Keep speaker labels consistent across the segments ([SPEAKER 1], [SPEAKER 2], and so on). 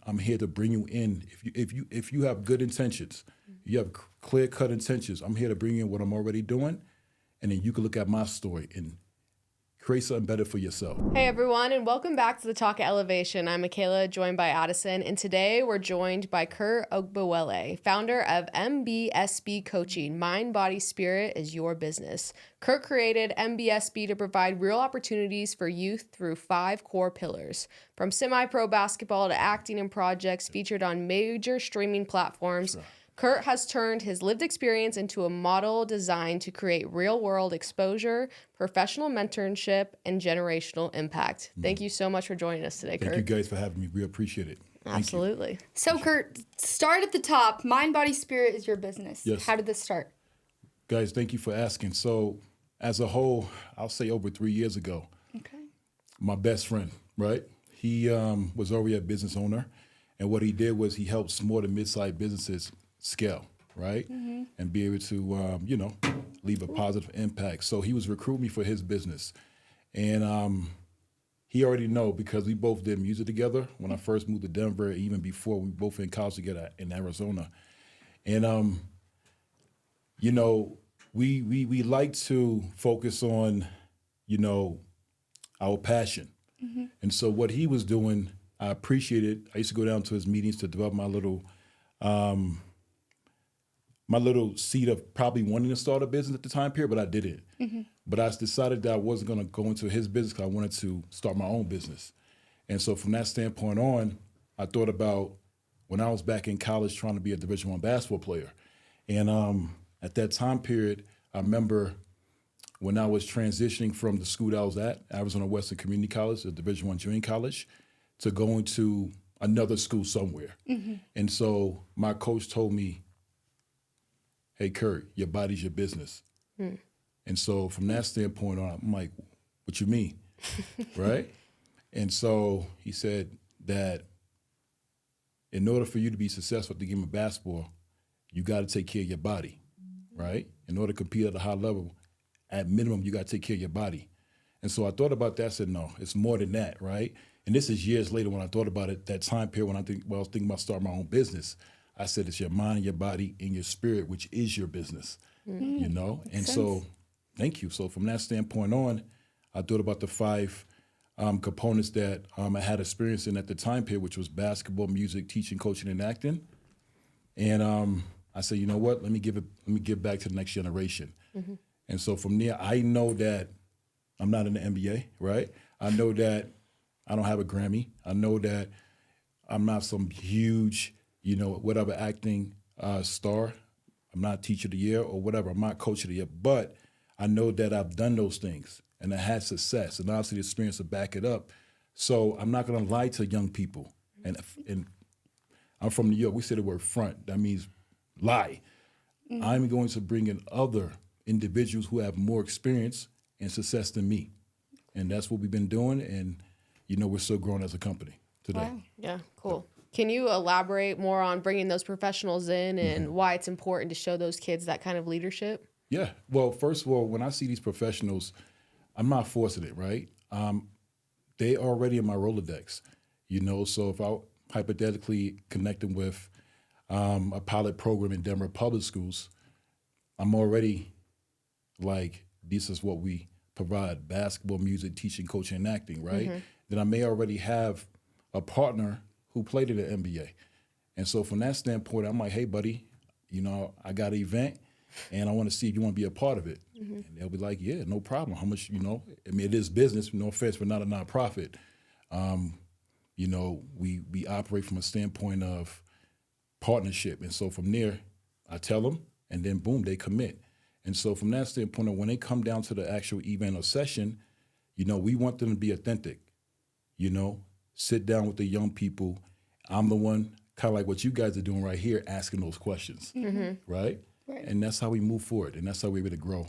[SPEAKER 1] I'm here to bring you in. If you have good intentions, you have clear-cut intentions, I'm here to bring in what I'm already doing, and then you can look at my story and create something better for yourself.
[SPEAKER 2] Hey everyone, and welcome back to the Talk of Elevation. I'm Michaela, joined by Addison, and today we're joined by Kurt Ogbole, founder of MBSB Coaching. Mind, Body, Spirit is your business. Kurt created MBSB to provide real opportunities for youth through 5 core pillars, from semi-pro basketball to acting and projects featured on major streaming platforms. Sure. Kurt has turned his lived experience into a model designed to create real-world exposure, professional mentorship, and generational impact. Thank you so much for joining us today, Kurt.
[SPEAKER 1] Thank you guys for having me. We appreciate it.
[SPEAKER 2] Absolutely.
[SPEAKER 3] So, Kurt, start at the top. Mind, Body, Spirit is your business.
[SPEAKER 1] Yes.
[SPEAKER 3] How did this start?
[SPEAKER 1] Guys, thank you for asking. So, as a whole, I'll say over 3 years ago, my best friend, right? He was already a business owner, and what he did was he helped small to mid-sized businesses scale, right? And be able to, leave a positive impact. So he was recruiting me for his business. And he already know because we both did music together when I first moved to Denver, even before we both in college together in Arizona. And, we like to focus on, our passion. And so what he was doing, I appreciated. I used to go down to his meetings to develop my little seed of probably wanting to start a business at the time period, but I didn't. But I decided that I wasn't going to go into his business because I wanted to start my own business. And so from that standpoint on, I thought about when I was back in college trying to be a Division I basketball player. And at that time period, I remember when I was transitioning from the school that I was at, Arizona Western Community College, a Division I junior college, to going to another school somewhere. And so my coach told me, hey, Kurt, your body's your business. And so from that standpoint on, I'm like, what you mean, right? And so he said that in order for you to be successful at the game of basketball, you got to take care of your body, right? In order to compete at a high level, at minimum, you got to take care of your body. And so I thought about that. I said, no, it's more than that, right? And this is years later when I thought about it, that time period when I was thinking about starting my own business. I said, it's your mind, your body, and your spirit, which is your business, And so, thank you. So from that standpoint on, I thought about the 5 components that I had experience in at the time period, which was basketball, music, teaching, coaching, and acting. And I said, you know what? Let me give back to the next generation. And so from there, I know that I'm not in the NBA, right? I know that I don't have a Grammy. I know that I'm not some huge whatever acting star. I'm not teacher of the year or whatever. I'm not coach of the year. But I know that I've done those things and I had success. And obviously the experience to back it up. So I'm not going to lie to young people. And I'm from New York. We say the word front. That means lie. I'm going to bring in other individuals who have more experience and success than me. And that's what we've been doing. And, we're still growing as a company today.
[SPEAKER 3] Wow.
[SPEAKER 2] Yeah, cool. Can you elaborate more on bringing those professionals in and why it's important to show those kids that kind of leadership?
[SPEAKER 1] Yeah. Well, first of all, when I see these professionals, I'm not forcing it, right? They already in my Rolodex, So if I hypothetically connecting with a pilot program in Denver public schools, I'm already like, this is what we provide: basketball, music, teaching, coaching, and acting, right? Then I may already have a partner who played in the NBA. And so from that standpoint, I'm like, hey, buddy, I got an event and I want to see if you want to be a part of it. And they'll be like, yeah, no problem. How much, it is business, no offense, we're not a nonprofit. We operate from a standpoint of partnership. And so from there, I tell them, and then boom, they commit. And so from that standpoint, when they come down to the actual event or session, we want them to be authentic, sit down with the young people. I'm the one, kind of like what you guys are doing right here, asking those questions, right? And that's how we move forward, and that's how we're able to grow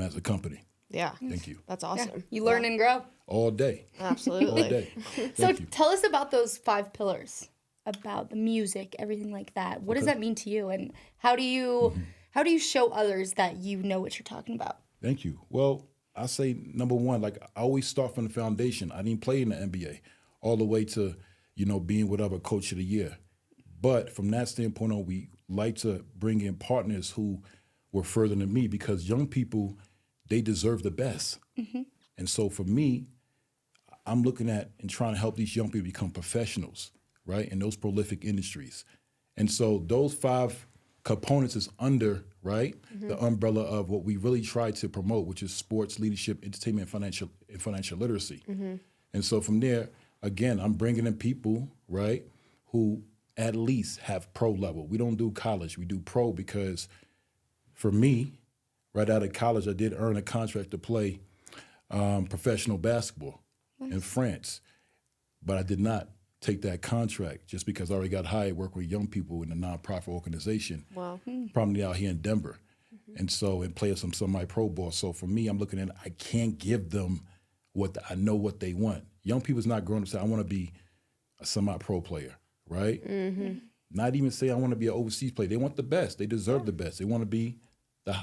[SPEAKER 1] as a company.
[SPEAKER 2] Yeah.
[SPEAKER 1] Thank you.
[SPEAKER 2] That's awesome.
[SPEAKER 3] Yeah. You learn and grow.
[SPEAKER 1] All day.
[SPEAKER 2] Absolutely.
[SPEAKER 1] All day.
[SPEAKER 3] So
[SPEAKER 1] Thank you.
[SPEAKER 3] tell us about those 5 pillars, about the music, everything like that. What does that mean to you, and how do you show others that you know what you're talking about?
[SPEAKER 1] Thank you. Well, I say number one, like I always start from the foundation. I didn't play in the NBA all the way to, being whatever coach of the year. But from that standpoint on, we like to bring in partners who were further than me, because young people, they deserve the best. And so for me, I'm looking at and trying to help these young people become professionals, right, in those prolific industries. And so those 5 components is under, right, the umbrella of what we really try to promote, which is sports, leadership, entertainment, financial literacy. And so from there, again, I'm bringing in people, right, who at least have pro level. We don't do college, we do pro, because for me, right out of college, I did earn a contract to play professional basketball in France, but I did not take that contract just because I already got hired working with young people in a nonprofit organization, probably out here in Denver, and play some semi-pro ball. So for me, I'm looking at, I can't give them I know what they want. Young people's not growing up saying, I want to be a semi-pro player, right? Not even say I want to be an overseas player. They want the best. They deserve the best. They want to be,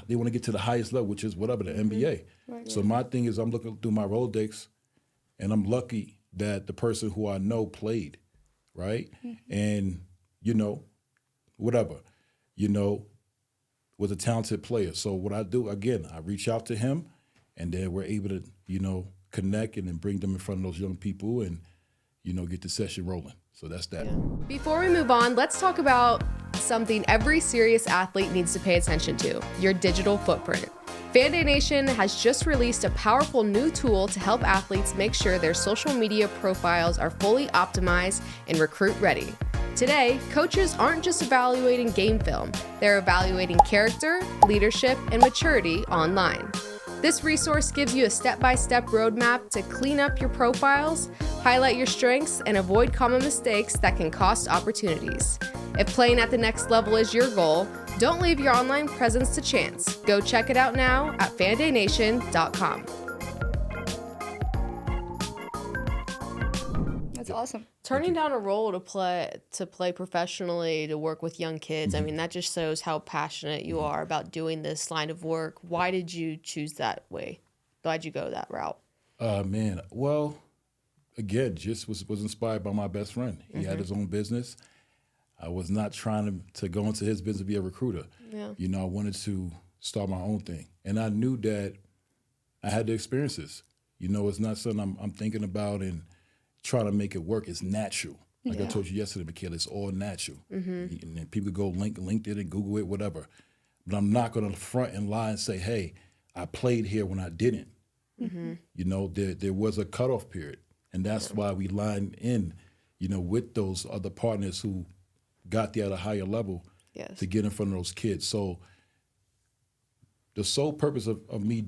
[SPEAKER 1] they want to get to the highest level, which is whatever, the NBA. So my thing is, I'm looking through my Rolodex, and I'm lucky that the person who I know played, right? And, whatever, was a talented player. So what I do, again, I reach out to him, and then we're able to, connect and then bring them in front of those young people and, get the session rolling. So that's that.
[SPEAKER 2] Before we move on, let's talk about something every serious athlete needs to pay attention to: your digital footprint. Fan Nation has just released a powerful new tool to help athletes make sure their social media profiles are fully optimized and recruit ready. Today, coaches aren't just evaluating game film, they're evaluating character, leadership, and maturity online. This resource gives you a step-by-step roadmap to clean up your profiles, highlight your strengths, and avoid common mistakes that can cost opportunities. If playing at the next level is your goal, don't leave your online presence to chance. Go check it out now at fandaynation.com.
[SPEAKER 3] That's awesome.
[SPEAKER 2] Turning down a role to play professionally, to work with young kids, I mean, that just shows how passionate you are about doing this line of work. Why did you choose that way? Why'd you go that route?
[SPEAKER 1] Man, well, again, just was inspired by my best friend. He had his own business. I was not trying to go into his business to be a recruiter. Yeah. I wanted to start my own thing. And I knew that I had the experiences. It's not something I'm thinking about and trying to make it work. It's natural. Like I told you yesterday, Michaela, it's all natural. And then people go LinkedIn and Google it, whatever. But I'm not going to front and lie and say, hey, I played here when I didn't. There was a cutoff period. And that's why we lined in, with those other partners who got there at a higher level to get in front of those kids. So the sole purpose of me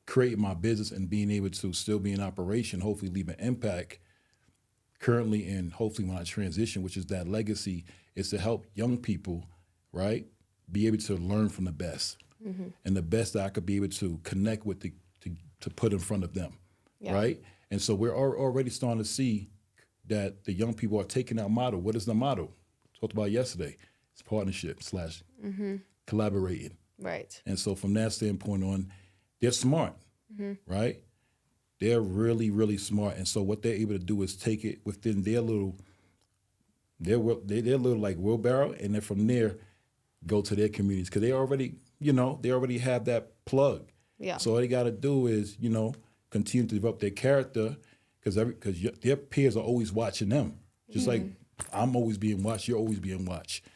[SPEAKER 1] creating my business and being able to still be in operation, hopefully leave an impact currently, and hopefully when I transition, which is that legacy, is to help young people, right, be able to learn from the best. And the best that I could be able to connect with to put in front of them, right? And so we're already starting to see that the young people are taking our motto. What is the motto? Talked about yesterday. It's partnership / collaborating.
[SPEAKER 2] Right.
[SPEAKER 1] And so from that standpoint on, they're smart, right? They're really, really smart. And so what they're able to do is take it within their little like wheelbarrow, and then from there go to their communities, because they already have that plug. Yeah. So all they got to do is, continue to develop their character, because their peers are always watching them. Just like I'm always being watched, you're always being watched.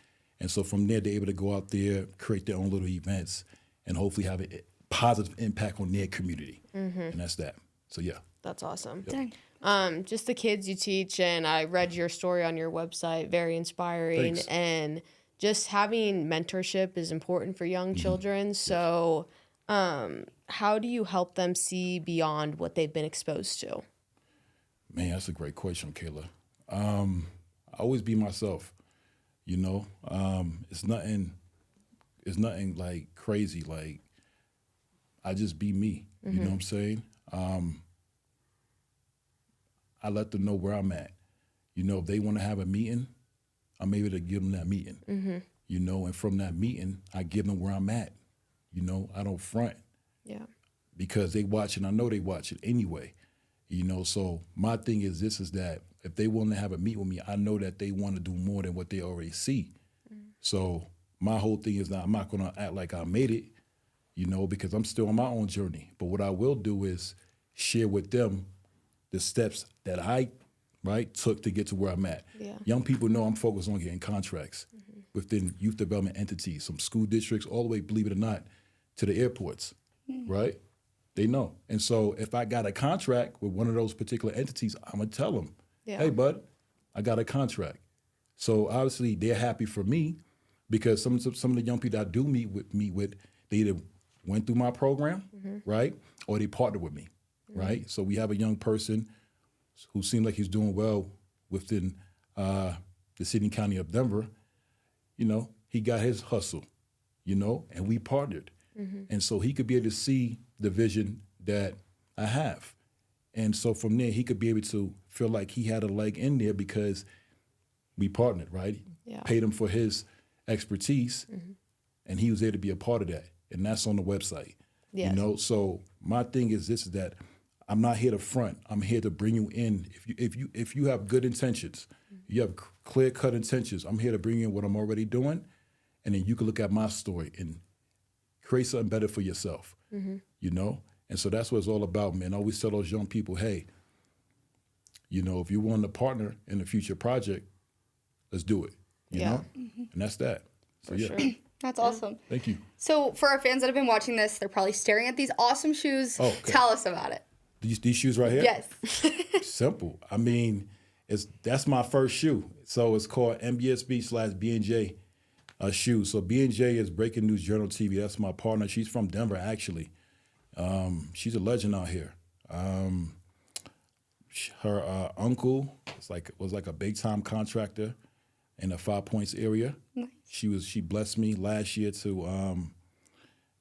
[SPEAKER 1] And so from there, they're able to go out there, create their own little events, and hopefully have a positive impact on their community. And that's that. So, yeah.
[SPEAKER 2] That's awesome.
[SPEAKER 3] Dang.
[SPEAKER 2] Just the kids you teach, and I read your story on your website, very inspiring.
[SPEAKER 1] Thanks.
[SPEAKER 2] And just having mentorship is important for young children. So how do you help them see beyond what they've been exposed to?
[SPEAKER 1] Man, that's a great question, Kayla. I always be myself, It's nothing like crazy. Like, I just be me. You know what I'm saying? I let them know where I'm at. If they want to have a meeting, I'm able to give them that meeting. And from that meeting, I give them where I'm at. I don't front. Yeah. Because they watch it, I know they watch it anyway. So my thing is that if they want to have a meet with me, I know that they want to do more than what they already see. So my whole thing is that I'm not going to act like I made it, because I'm still on my own journey. But what I will do is share with them the steps that I took to get to where I'm at.
[SPEAKER 2] Yeah.
[SPEAKER 1] Young people know I'm focused on getting contracts within youth development entities, some school districts, all the way, believe it or not, to the airports, right? They know. And so if I got a contract with one of those particular entities, I'm going to tell them, hey, bud, I got a contract. So obviously they're happy for me because some of the young people I do meet with, they either went through my program, right, or they partnered with me, right? So we have a young person who seemed like he's doing well within the city and county of Denver. He got his hustle, and we partnered. And so he could be able to see the vision that I have. And so from there, he could be able to feel like he had a leg in there because we partnered, right?
[SPEAKER 2] Yeah.
[SPEAKER 1] Paid him for his expertise, and he was there to be a part of that. And that's on the website.
[SPEAKER 2] Yes.
[SPEAKER 1] So my thing is this, is that I'm not here to front. I'm here to bring you in. If you have good intentions, you have clear-cut intentions, I'm here to bring in what I'm already doing, and then you can look at my story and create something better for yourself, And so that's what it's all about, man. I always tell those young people, hey, if you want to partner in a future project, let's do it, you know? And that's that. So,
[SPEAKER 2] For sure.
[SPEAKER 3] That's awesome.
[SPEAKER 1] Thank you.
[SPEAKER 3] So for our fans that have been watching this, they're probably staring at these awesome shoes.
[SPEAKER 1] Oh, okay.
[SPEAKER 3] Tell us about it.
[SPEAKER 1] These shoes right here?
[SPEAKER 3] Yes.
[SPEAKER 1] Simple. I mean, that's my first shoe. So it's called MBSB/B&J shoes. So B&J is Breaking News Journal TV. That's my partner. She's from Denver, actually. She's a legend out here. Her uncle was like a big time contractor in the 5 Points area.
[SPEAKER 3] Nice.
[SPEAKER 1] She blessed me last year to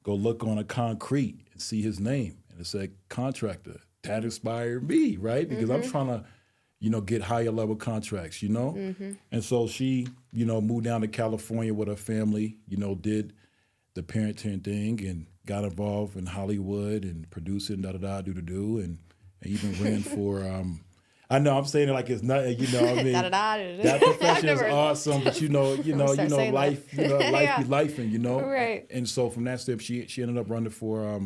[SPEAKER 1] go look on a concrete and see his name, and it said contractor. That inspired me, right? Because I'm trying to, get higher level contracts, And so she, moved down to California with her family, did the parenting thing and got involved in Hollywood and producing, and even ran for, I know I'm saying it like it's not, I mean, that profession is awesome, but life, life be lifing,
[SPEAKER 2] Right.
[SPEAKER 1] And so from that step, she ended up running for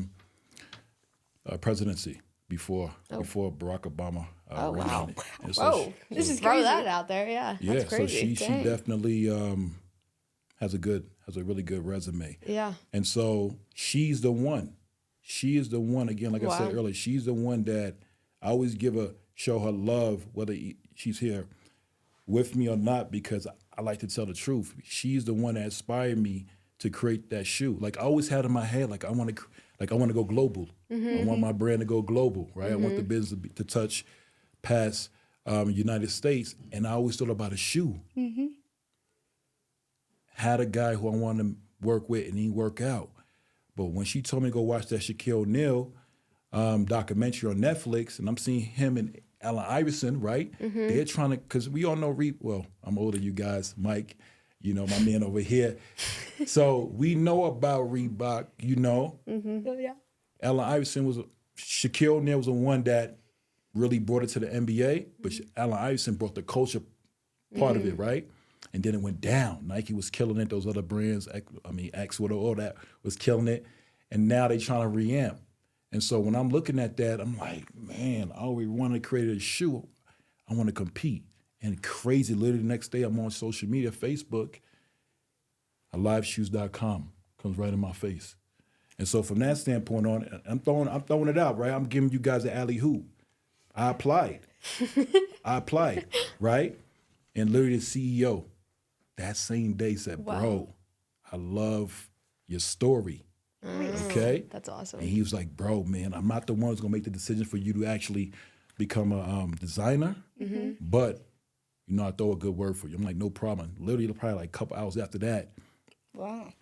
[SPEAKER 1] presidency before Barack Obama.
[SPEAKER 2] Oh, wow.
[SPEAKER 1] And so
[SPEAKER 2] Whoa.
[SPEAKER 3] This is
[SPEAKER 2] Throw
[SPEAKER 3] crazy.
[SPEAKER 2] that out there. Yeah.
[SPEAKER 1] yeah,
[SPEAKER 2] That's crazy.
[SPEAKER 1] so she definitely has a really good resume.
[SPEAKER 2] Yeah.
[SPEAKER 1] And so she's the one. She is the one, again, like I said earlier, she's the one that I always show her love, whether she's here with me or not, because I like to tell the truth. She's the one that inspired me to create that shoe. Like I always had in my head, I want to go global. I want my brand to go global, right? I want the business to touch past United States, and I always thought about a shoe. Had a guy who I wanted to work with, and he didn't work out. But when she told me to go watch that Shaquille O'Neal documentary on Netflix, and I'm seeing him and Allen Iverson, right? They're trying to, because we all know I'm older than you guys, Mike, my man over here. So we know about Reebok,
[SPEAKER 3] Oh, yeah.
[SPEAKER 1] Allen Iverson Shaquille O'Neal was the one that really brought it to the NBA, but Allen Iverson brought the culture part of it, right? And then it went down. Nike was killing it. Those other brands, X, all that was killing it. And now they trying to re-amp. And so when I'm looking at that, I'm like, man, I always wanted to create a shoe. I want to compete. And crazy, literally the next day I'm on social media, Facebook, aliveshoes.com comes right in my face. And so from that standpoint on, I'm throwing it out, right? I'm giving you guys the alley-hoop. I applied, right? And literally the CEO that same day said, bro, I love your story. Okay?
[SPEAKER 2] That's awesome.
[SPEAKER 1] And he was like, bro, man, I'm not the one who's going to make the decision for you to actually become a designer, but, I throw a good word for you. I'm like, no problem. Literally, probably like a couple hours after that.
[SPEAKER 3] Wow.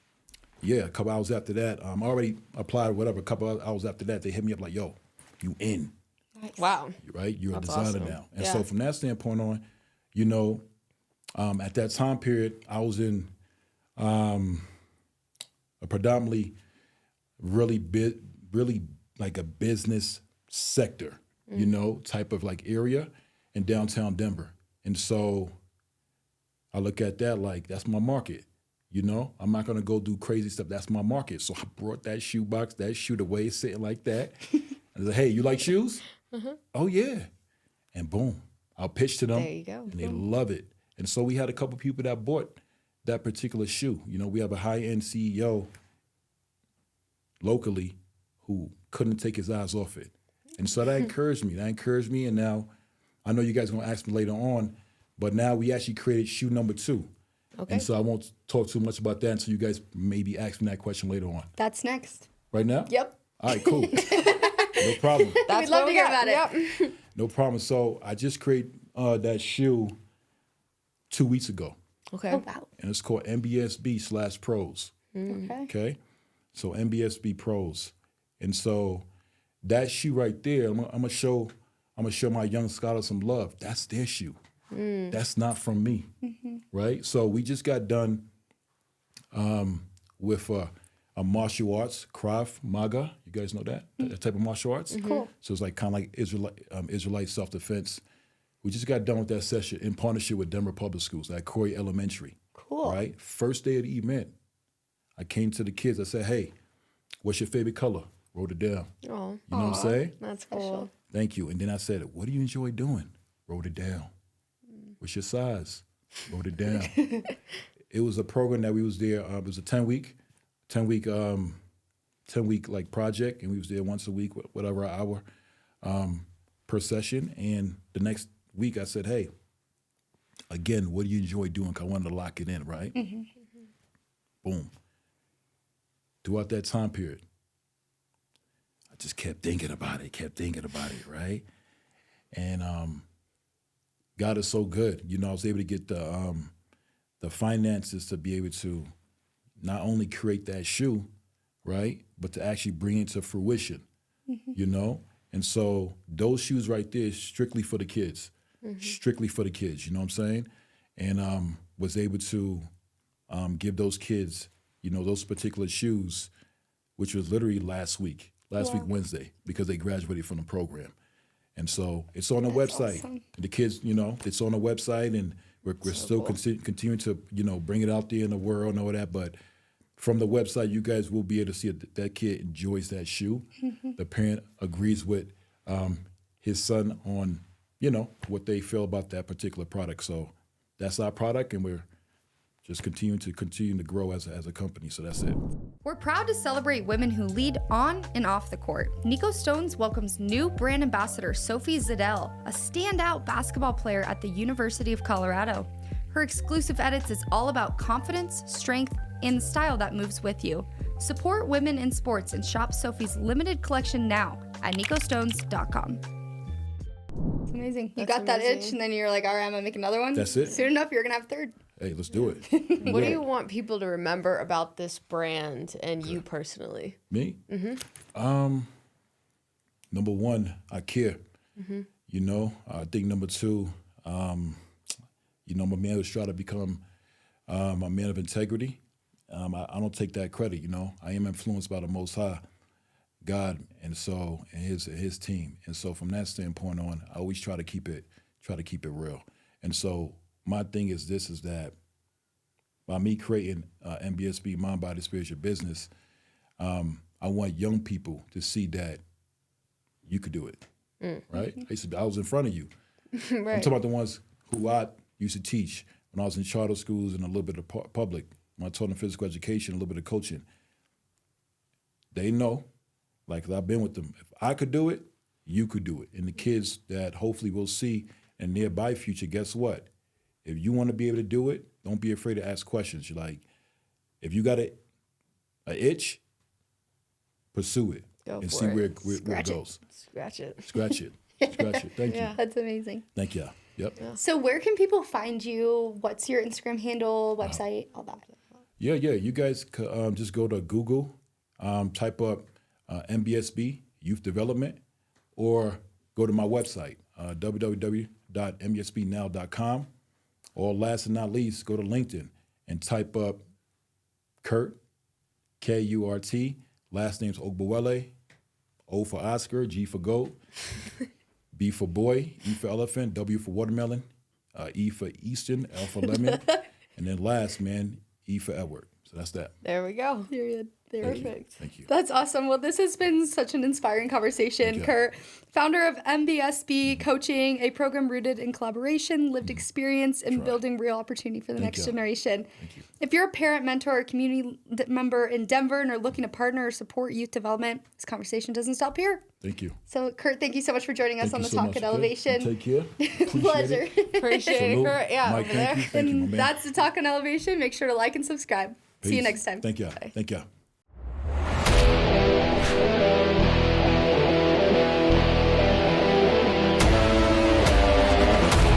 [SPEAKER 1] Yeah, a couple hours after that. I already applied or whatever. A couple hours after that, they hit me up like, yo, you in.
[SPEAKER 3] Nice.
[SPEAKER 2] Wow.
[SPEAKER 1] Right? You're
[SPEAKER 2] That's
[SPEAKER 1] a designer
[SPEAKER 2] awesome.
[SPEAKER 1] now. And so from that standpoint on, at that time period, I was in a predominantly really like a business sector, type of like area. in downtown Denver. And so I look at that like, that's my market. You know, I'm not going to go do crazy stuff. That's my market. So I brought that shoebox, that shoe away, sitting like that. I said, hey, you like shoes? Oh, yeah. And boom, I'll pitch to them.
[SPEAKER 2] There you go.
[SPEAKER 1] And they love it. And so we had a couple people that bought that particular shoe. You know, we have a high-end CEO locally who couldn't take his eyes off it. And so that encouraged me. That encouraged me. And now I know you guys are going to ask me later on, but now we actually created shoe number 2.
[SPEAKER 2] Okay.
[SPEAKER 1] And so I won't talk too much about that until you guys maybe ask me that question later on.
[SPEAKER 3] That's next.
[SPEAKER 1] Right now?
[SPEAKER 3] Yep.
[SPEAKER 1] All right, cool. No problem.
[SPEAKER 2] That's
[SPEAKER 3] We'd love
[SPEAKER 2] what
[SPEAKER 3] to
[SPEAKER 2] we
[SPEAKER 3] hear
[SPEAKER 2] got.
[SPEAKER 3] about it.
[SPEAKER 2] Yep.
[SPEAKER 1] No problem. So I just created that shoe 2 weeks ago.
[SPEAKER 2] Okay.
[SPEAKER 3] Oh, wow.
[SPEAKER 1] And it's called MBSB/Pros.
[SPEAKER 3] Okay.
[SPEAKER 1] Okay? So MBSB Pros. And so that shoe right there, I'm gonna show my young scholars some love. That's their shoe. That's not from me. Right? So we just got done with a martial arts, Krav Maga. You guys know that? That type of martial arts?
[SPEAKER 3] Cool.
[SPEAKER 1] So it's like kind of like Israelite self-defense. We just got done with that session in partnership with Denver Public Schools at Corey Elementary.
[SPEAKER 3] Cool.
[SPEAKER 1] Right? First day of the event, I came to the kids. I said, hey, what's your favorite color? Wrote it down.
[SPEAKER 2] Oh,
[SPEAKER 1] You know what I'm saying?
[SPEAKER 2] that's cool.
[SPEAKER 1] Thank you. And then I said, what do you enjoy doing? Wrote it down. What's your size? Wrote it down. It was a program that we was there. It was a 10-week like project, and we was there once a week, whatever hour per session. And the next week, I said, hey, again, what do you enjoy doing? 'Cause I wanted to lock it in, right? Boom. Throughout that time period, I just kept thinking about it, right? And God is so good. You know, I was able to get the finances to be able to not only create that shoe, right, but to actually bring it to fruition, you know? And so those shoes right there is strictly for the kids, strictly for the kids, you know what I'm saying? And was able to give those kids, you know, those particular shoes, which was literally last week Wednesday, because they graduated from the program. And so it's on the website.
[SPEAKER 3] Awesome.
[SPEAKER 1] The kids, you know, it's on the website, and we're still continuing to, you know, bring it out there in the world and all that. But from the website, you guys will be able to see that kid enjoys that shoe. The parent agrees with his son on, you know, what they feel about that particular product. So that's our product, and we're just continue to grow as a company. So that's it.
[SPEAKER 3] We're proud to celebrate women who lead on and off the court. Nikostones welcomes new brand ambassador Sophie Ziddell, a standout basketball player at the University of Colorado. Her exclusive edits is all about confidence, strength, and the style that moves with you. Support women in sports and shop Sophie's limited collection now at nikostones.com. It's amazing. You
[SPEAKER 2] That's
[SPEAKER 3] got that itch,
[SPEAKER 2] amazing.
[SPEAKER 3] and then you're like, all right, I'm gonna make another one.
[SPEAKER 1] That's it.
[SPEAKER 3] Soon enough, you're gonna have a third.
[SPEAKER 1] Hey, let's do it.
[SPEAKER 2] What do you want people to remember about this brand and you personally?
[SPEAKER 1] Me? Number one, I care. You know, I think number two, you know, I'm a man who's trying to become a man of integrity. I don't take that credit, you know. I am influenced by the Most High, God, and his team. And so from that standpoint on, I always try to keep it real. And so my thing is that by me creating MBSB, Mind, Body, Spiritual Business, I want young people to see that you could do it, right? I was in front of you.
[SPEAKER 2] Right.
[SPEAKER 1] I'm talking about the ones who I used to teach when I was in charter schools and a little bit of public, when I taught them physical education, a little bit of coaching. They know, like I've been with them, if I could do it, you could do it. And the kids that hopefully we'll see in nearby future, guess what? If you want to be able to do it, don't be afraid to ask questions. You're like, if you got a itch, pursue it
[SPEAKER 2] Go
[SPEAKER 1] and
[SPEAKER 2] for
[SPEAKER 1] see
[SPEAKER 2] it.
[SPEAKER 1] where it goes.
[SPEAKER 2] Scratch it.
[SPEAKER 1] Scratch it. Scratch it. Thank you.
[SPEAKER 3] That's amazing.
[SPEAKER 1] Thank you. Yep.
[SPEAKER 3] So where can people find you? What's your Instagram handle, website, all that?
[SPEAKER 1] Yeah. You guys just go to Google, type up MBSB Youth Development, or go to my website, www.mbsbnow.com. Or last and not least, go to LinkedIn and type up Kurt, K-U-R-T, last name's Ogbole, O for Oscar, G for Goat, B for boy, E for elephant, W for watermelon, E for Eastern, L for lemon, and then last, man, E for Edward. So that's that.
[SPEAKER 2] There we go.
[SPEAKER 3] Period. Perfect.
[SPEAKER 1] Thank you.
[SPEAKER 3] That's awesome. Well, this has been such an inspiring conversation. Kurt, founder of MBSB Coaching, a program rooted in collaboration, lived experience, and building real opportunity for the next generation.
[SPEAKER 1] Thank you.
[SPEAKER 3] If you're a parent, mentor, or community member in Denver and are looking to partner or support youth development, this conversation doesn't stop here.
[SPEAKER 1] Thank you.
[SPEAKER 3] So, Kurt, thank you so much for joining us on the Talk at Elevation.
[SPEAKER 1] Take care.
[SPEAKER 3] Pleasure.
[SPEAKER 2] Appreciate it, Kurt. Yeah,
[SPEAKER 1] Mike,
[SPEAKER 2] over there.
[SPEAKER 1] thank you, my man.
[SPEAKER 3] That's the Talk at Elevation. Make sure to like and subscribe. See you
[SPEAKER 1] Peace.
[SPEAKER 3] next time.
[SPEAKER 1] Thank you.
[SPEAKER 2] Bye.
[SPEAKER 1] Thank you.